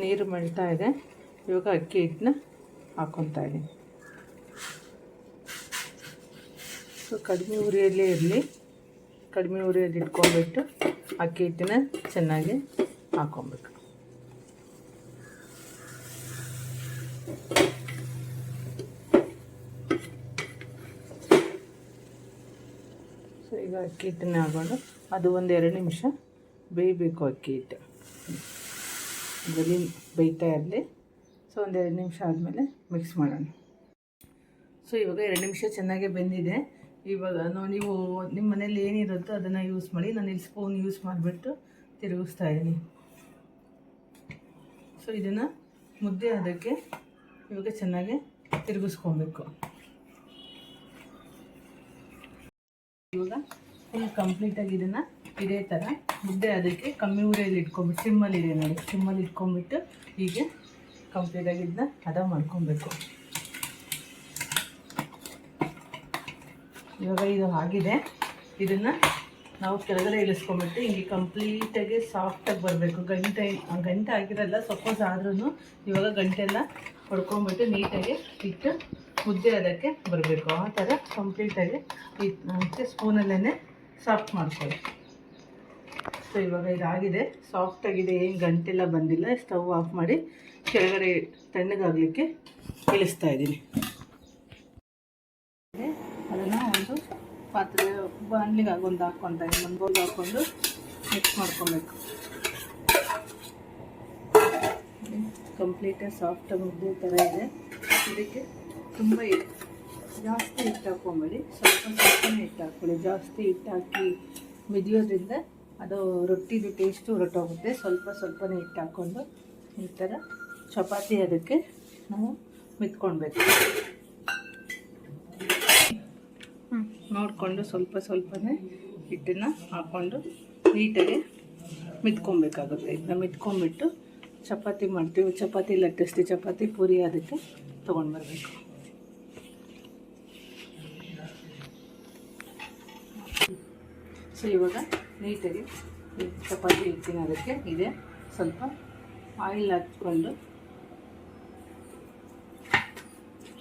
ನೀರು ಮೆಳ್ತಾ ಇದೆ. ಇವಾಗ ಅಕ್ಕಿ ಹಿಟ್ಟನ್ನ ಹಾಕ್ಕೊತಾ ಇದ್ದೀನಿ. ಸೊ ಕಡಿಮೆ ಉರಿಯಲ್ಲೇ ಇರಲಿ. ಕಡಿಮೆ ಉರಿಯಲ್ಲಿ ಇಟ್ಕೊಂಡ್ಬಿಟ್ಟು ಅಕ್ಕಿ ಹಿಟ್ಟನ್ನ ಚೆನ್ನಾಗಿ ಹಾಕ್ಕೊಬೇಕು. ಸೊ ಈಗ ಅಕ್ಕಿ ಹಿಟ್ಟನ್ನ ಹಾಕೊಂಡು ಅದು ಒಂದು 2 ನಿಮಿಷ ಬೇಯಬೇಕು. ಅಕ್ಕಿ ಹಿಟ್ಟು ಬರೀ ಬೇಯ್ತಾ ಇರಲಿ. ಸೊ ಒಂದು 2 ನಿಮಿಷ ಆದಮೇಲೆ ಮಿಕ್ಸ್ ಮಾಡೋಣ. ಸೊ ಇವಾಗ 2 ನಿಮಿಷ ಚೆನ್ನಾಗಿ ಬೆಂದಿದೆ. ಇವಾಗ ನೀವು ನಿಮ್ಮ ಮನೇಲಿ ಏನಿರುತ್ತೋ ಅದನ್ನು ಯೂಸ್ ಮಾಡಿ. ನಾನು ಇಲ್ಲಿ ಸ್ಪೂನ್ ಯೂಸ್ ಮಾಡಿಬಿಟ್ಟು ತಿರುಗಿಸ್ತಾ ಇದ್ದೀನಿ. ಸೊ ಇದನ್ನು ಮುದ್ದೆ ಅದಕ್ಕೆ ಇವಾಗ ಚೆನ್ನಾಗಿ ತಿರುಗಿಸ್ಕೊಬೇಕು. ಇವಾಗ ಫುಲ್ ಕಂಪ್ಲೀಟಾಗಿ ಇದನ್ನು ಇದೇ ಥರ ಮುದ್ದೆ ಅದಕ್ಕೆ ಕಮ್ಮಿ ಉರಿಯಲ್ಲಿ ಇಟ್ಕೊಂಬಿಟ್ಟು ಸಿಮ್ಮಲ್ಲಿ ಇದೆ ನೋಡಿ, ಸಿಮ್ಮಲ್ಲಿ ಇಟ್ಕೊಂಡ್ಬಿಟ್ಟು ಹೀಗೆ ಕಂಪ್ಲೀಟಾಗಿ ಇದನ್ನ ಹದ ಮಾಡ್ಕೊಬೇಕು. ಇವಾಗ ಇದು ಆಗಿದೆ. ಇದನ್ನು ನಾವು ಕೆಳಗಡೆ ಇಳಿಸ್ಕೊಂಬಿಟ್ಟು ಹಿಂಗೆ ಕಂಪ್ಲೀಟಾಗಿ ಸಾಫ್ಟಾಗಿ ಬರಬೇಕು. ಗಂಟೆ ಆಗಿರಲ್ಲ ಸಪೋಸ್ ಆದ್ರೂ ಇವಾಗ ಗಂಟೆಲ್ಲ ಹೊಡ್ಕೊಂಬಿಟ್ಟು ನೀಟಾಗಿ ಇಟ್ಟು ಮುದ್ದೆ ಅದಕ್ಕೆ ಬರಬೇಕು. ಆ ಥರ ಕಂಪ್ಲೀಟಾಗಿ ಮತ್ತು ಸ್ಪೂನಲ್ಲೇ ಸಾಫ್ಟ್ ಮಾಡ್ಕೊಳ್ಳಿ. ಸೊ ಇವಾಗ ಇದಾಗಿದೆ, ಸಾಫ್ಟಾಗಿದೆ, ಏನು ಗಂಟೆಲ್ಲ ಬಂದಿಲ್ಲ. ಸ್ಟವ್ ಆಫ್ ಮಾಡಿ ಕೆಳಗಡೆ ತಣ್ಣಗಾಗಲಿಕ್ಕೆ ಇಳಿಸ್ತಾ ಇದ್ದೀನಿ. ಅದನ್ನು ಒಂದು ಪಾತ್ರೆ ಬಾಣಲಿಗೆ ಒಂದು ಹಾಕ್ಕೊತಾ ಇದ್ದೀನಿ. ಒಂದು ಬೌಲ್ ಹಾಕ್ಕೊಂಡು ಮಿಕ್ಸ್ ಮಾಡ್ಕೊಬೇಕು. ಕಂಪ್ಲೀಟಾಗಿ ಸಾಫ್ಟಾಗಿ ಮುದ್ದೆ ಥರ ಇದೆ. ಇದಕ್ಕೆ ತುಂಬ ಜಾಸ್ತಿ ಹಿಟ್ಟು ಹಾಕ್ಕೊಂಬೇಡಿ, ಸ್ವಲ್ಪನೇ ಹಿಟ್ಟು ಹಾಕ್ಕೊಳ್ಳಿ. ಜಾಸ್ತಿ ಹಿಟ್ಟು ಹಾಕಿ ಮಿದಿಯೋದ್ರಿಂದ ಅದು ರೊಟ್ಟಿದು ಟೇಸ್ಟು ಹೊರಟೋಗುತ್ತೆ. ಸ್ವಲ್ಪನೇ ಹಿಟ್ಟು ಹಾಕ್ಕೊಂಡು ಈ ಥರ ಚಪಾತಿ ಅದಕ್ಕೆ ನಾವು ಮಿತ್ಕೊಳ್ಬೇಕು. ನೋಡಿಕೊಂಡು ಸ್ವಲ್ಪನೇ ಹಿಟ್ಟನ್ನು ಹಾಕ್ಕೊಂಡು ನೀಟಾಗಿ ಮಿತ್ಕೊಬೇಕಾಗುತ್ತೆ. ಇದನ್ನ ಮಿತ್ಕೊಂಡ್ಬಿಟ್ಟು ಚಪಾತಿ ಮಾಡ್ತೀವಿ, ಚಪಾತಿ ಲಟ್ಟಿಸ್ತೀವಿ, ಚಪಾತಿ ಪೂರಿ ಅದಕ್ಕೆ ತೊಗೊಂಡು ಬರಬೇಕು. ಸೊ ಇವಾಗ ನೀಟಾಗಿ ಚಪಾತಿ ಹಿಟ್ಟಿನ ಅದಕ್ಕೆ ಇದೆ ಸ್ವಲ್ಪ ಆಯಿಲ್ ಹಾಕ್ಕೊಂಡು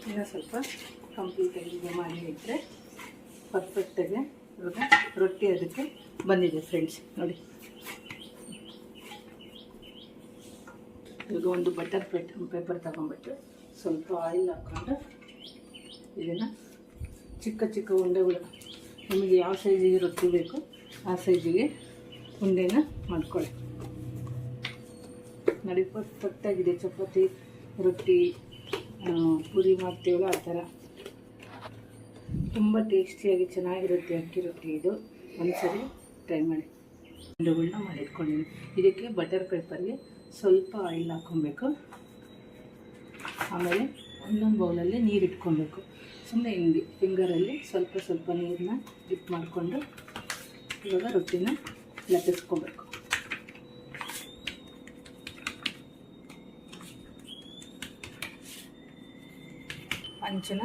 ಇನ್ನೂ ಸ್ವಲ್ಪ ಕಂಪ್ಲೀಟಾಗಿ ಇದು ಮಾಡಿ ಇಟ್ಟರೆ ಪರ್ಫೆಕ್ಟಾಗಿ ಇವಾಗ ರೊಟ್ಟಿ ಅದಕ್ಕೆ ಬಂದಿದೆ ಫ್ರೆಂಡ್ಸ್ ನೋಡಿ. ಈಗ ಒಂದು ಬಟರ್ ಪೇಪರ್ ತಗೊಂಡ್ಬಿಟ್ಟು ಸ್ವಲ್ಪ ಆಯಿಲ್ ಹಾಕ್ಕೊಂಡು ಇದನ್ನು ಚಿಕ್ಕ ಉಂಡೆಗಳು ನಿಮಗೆ ಯಾವ ಸೈಜಿಗೆ ರೊಟ್ಟಿ ಬೇಕು ಆ ಸೈಜಿಗೆ ಉಂಡೆನ ಮಾಡ್ಕೊಳ್ಳಿ. ನೋಡಿ ಪರ್ಫೆಕ್ಟಾಗಿದೆ. ಚಪಾತಿ ರೊಟ್ಟಿ ಪೂರಿ ಮಾಡ್ತೀವಲ್ಲ ಆ ಥರ ತುಂಬ ಟೇಸ್ಟಿಯಾಗಿ ಚೆನ್ನಾಗಿರುತ್ತೆ ಅಕ್ಕಿ ರೊಟ್ಟಿ. ಇದು ಒಂದ್ಸರಿ ಟ್ರೈ ಮಾಡಿ. ಉಂಡೆಗಳನ್ನ ಮಾಡಿಟ್ಕೊಂಡಿದ್ದೀನಿ. ಇದಕ್ಕೆ ಬಟರ್ ಪೇಪರ್ಗೆ ಸ್ವಲ್ಪ ಆಯಿಲ್ ಹಾಕ್ಕೊಬೇಕು. ಆಮೇಲೆ ಒಂದೊಂದು ಬೌಲಲ್ಲಿ ನೀರು ಇಟ್ಕೊಬೇಕು. ಸುಮ್ಮನೆ ಹಿಂಗೆ ಫಿಂಗರಲ್ಲಿ ಸ್ವಲ್ಪ ನೀರನ್ನ ಡಿಪ್ ಮಾಡಿಕೊಂಡು ಇವಾಗ ರೊಟ್ಟಿನ ಲಟ್ಟಿಸ್ಕೊಬೇಕು. ಅಂಚನ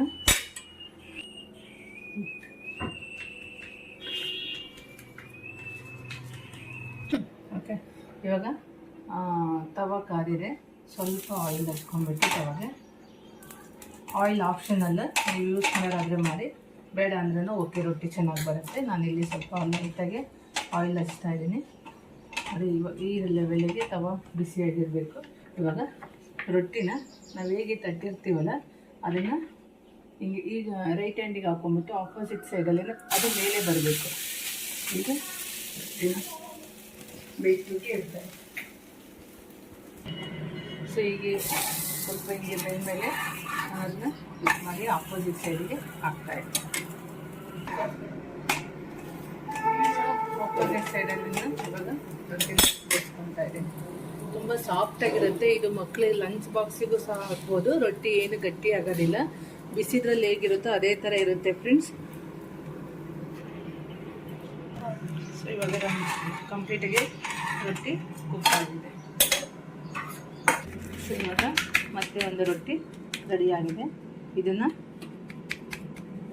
ಓಕೆ. ಇವಾಗ ತವ ಕಾದಿದೆ. ಸ್ವಲ್ಪ ಆಯಿಲ್ ಹಚ್ಕೊಂಡ್ಬಿಟ್ಟು ತವಾಗೆ. ಆಯಿಲ್ ಆಪ್ಷನಲ್ಲ, ನೀವು ಯೂಸ್ ಮಾಡೋದಾದರೆ ಮಾಡಿ, ಬೇಡ ಅಂದ್ರೂ ಓಕೆ, ರೊಟ್ಟಿ ಚೆನ್ನಾಗಿ ಬರುತ್ತೆ. ನಾನಿಲ್ಲಿ ಸ್ವಲ್ಪ ಲೈಟಾಗೆ ಆಯಿಲ್ ಹಚ್ತಾ ಇದ್ದೀನಿ. ಅದು ಇವಾಗ ಈ ಲೆವೆಲ್ಲಿಗೆ ತವ ಬಿಸಿಯಾಗಿರಬೇಕು. ಇವಾಗ ರೊಟ್ಟಿನ ನಾವು ಹೇಗೆ ತಟ್ಟಿರ್ತೀವಲ್ಲ ಅದನ್ನು ಹಿಂಗೆ ಈಗ ರೈಟ್ ಹ್ಯಾಂಡಿಗೆ ಹಾಕ್ಕೊಂಬಿಟ್ಟು ಆಪೋಸಿಟ್ ಸೈಡಲ್ಲಿ ಅದು ಮೇಲೆ ಬರಬೇಕು. ಈಗ ರೊಟ್ಟಿನ ಬೇಯಿಸಲಿಕ್ಕೆ ಇರ್ತಾರೆ. ಸೊ ಹೀಗೆ ಸ್ವಲ್ಪ ಹೀಗೆ ಬೆಂದಮೇಲೆ ಅದನ್ನ ಮಿಕ್ಸ್ ಮಾಡಿ ಆಪೋಸಿಟ್ ಸೈಡಿಗೆ ಹಾಕ್ತಾಯಿದ್ದೆ. ಆಪೋಸಿಟ್ ಸೈಡಲ್ಲಿ ಇವಾಗ ರೊಟ್ಟಿನ ಬೇಯಿಸ್ಕೊತಾ ಇದ್ದೀನಿ. ತುಂಬ ಸಾಫ್ಟಾಗಿರುತ್ತೆ. ಇದು ಮಕ್ಕಳಿಗೆ ಲಂಚ್ ಬಾಕ್ಸಿಗೂ ಸಹ ಹಾಕ್ಬೋದು. ರೊಟ್ಟಿ ಏನು ಗಟ್ಟಿ ಆಗೋದಿಲ್ಲ. ಬಿಸಿದ್ರಲ್ಲಿ ಹೇಗಿರುತ್ತೋ ಅದೇ ಥರ ಇರುತ್ತೆ ಫ್ರೆಂಡ್ಸ್. ಸೊ ಇವಾಗ ಕಂಪ್ಲೀಟಾಗಿ ರೊಟ್ಟಿ ಕುಕ್ ಆಗಿದೆ. ಸೊ ಇವಾಗ ಮತ್ತೆ ಒಂದು ರೊಟ್ಟಿ ರೆಡಿಯಾಗಿದೆ. ಇದನ್ನು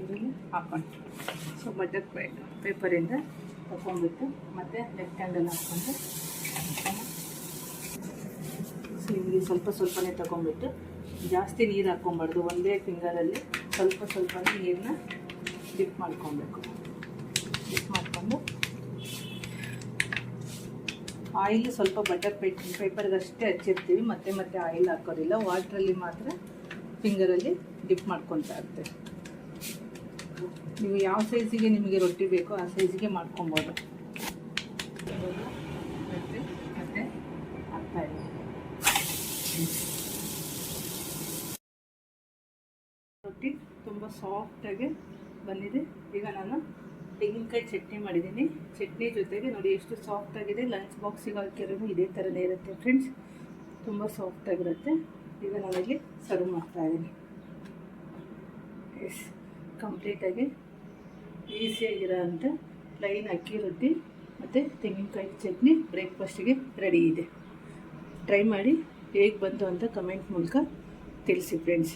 ಇದರಲ್ಲಿ ಹಾಕ್ಕೊಂಡು ಸೊ ಬಟರ್ ಪೇಪರಿಂದ ತಗೊಂಡ್ಬಿಟ್ಟು ಮತ್ತು ಲೆಫ್ಟ್ ಹ್ಯಾಂಡಲ್ಲಿ ಹಾಕ್ಕೊಂಡು ಸೊ ನಿಮಗೆ ಸ್ವಲ್ಪ ಸ್ವಲ್ಪನೇ ತೊಗೊಂಬಿಟ್ಟು ಜಾಸ್ತಿ ನೀರು ಹಾಕ್ಕೊಬಾರ್ದು. ಒಂದೇ ಫಿಂಗರಲ್ಲಿ ಸ್ವಲ್ಪ ಸ್ವಲ್ಪನೇ ನೀರನ್ನ ಡಿಪ್ ಮಾಡ್ಕೊಬೇಕು. ಡಿಪ್ ಮಾಡಿಕೊಂಡು ಆಯಿಲ್ ಸ್ವಲ್ಪ ಬಟರ್ ಪೇಪರ್ಗಷ್ಟೇ ಹಚ್ಚಿರ್ತೀವಿ, ಮತ್ತೆ ಮತ್ತೆ ಆಯಿಲ್ ಹಾಕೋದಿಲ್ಲ. ವಾಟ್ರಲ್ಲಿ ಮಾತ್ರ ಫಿಂಗರಲ್ಲಿ ಡಿಪ್ ಮಾಡ್ಕೊತಾ ಇರ್ತೀವಿ. ನೀವು ಯಾವ ಸೈಜಿಗೆ ನಿಮಗೆ ರೊಟ್ಟಿ ಬೇಕೋ ಆ ಸೈಜಿಗೆ ಮಾಡ್ಕೊಬೋದು. ಮತ್ತೆ ಮತ್ತೆ ಹಾಕ್ತಾಯಿದ್ದೀವಿ. ರೊಟ್ಟಿ ತುಂಬ ಸಾಫ್ಟಾಗಿ ಬಂದಿದೆ. ಈಗ ನಾನು ತೆಂಗಿನಕಾಯಿ ಚಟ್ನಿ ಮಾಡಿದ್ದೀನಿ. ಚಟ್ನಿ ಜೊತೆಗೆ ನೋಡಿ ಎಷ್ಟು ಸಾಫ್ಟಾಗಿದೆ. ಲಂಚ್ ಬಾಕ್ಸಿಗೆ ಹಾಕಿರೋದು ಇದೇ ಥರನೇ ಇರುತ್ತೆ ಫ್ರೆಂಡ್ಸ್, ತುಂಬ ಸಾಫ್ಟಾಗಿರುತ್ತೆ. ಈಗ ನಾನಿಲ್ಲಿ ಸರ್ವ್ ಮಾಡ್ತಾಯಿದ್ದೀನಿ. ಎಸ್, ಕಂಪ್ಲೀಟಾಗಿ ಈಸಿಯಾಗಿರೋ ಅಂಥ ಪ್ಲೈನ್ ಅಕ್ಕಿ ರೊಟ್ಟಿ ಮತ್ತು ತೆಂಗಿನಕಾಯಿ ಚಟ್ನಿ ಬ್ರೇಕ್ಫಾಸ್ಟಿಗೆ ರೆಡಿ ಇದೆ. ಟ್ರೈ ಮಾಡಿ ಹೇಗೆ ಬಂತು ಅಂತ ಕಮೆಂಟ್ ಮೂಲಕ ತಿಳಿಸಿ ಫ್ರೆಂಡ್ಸ್.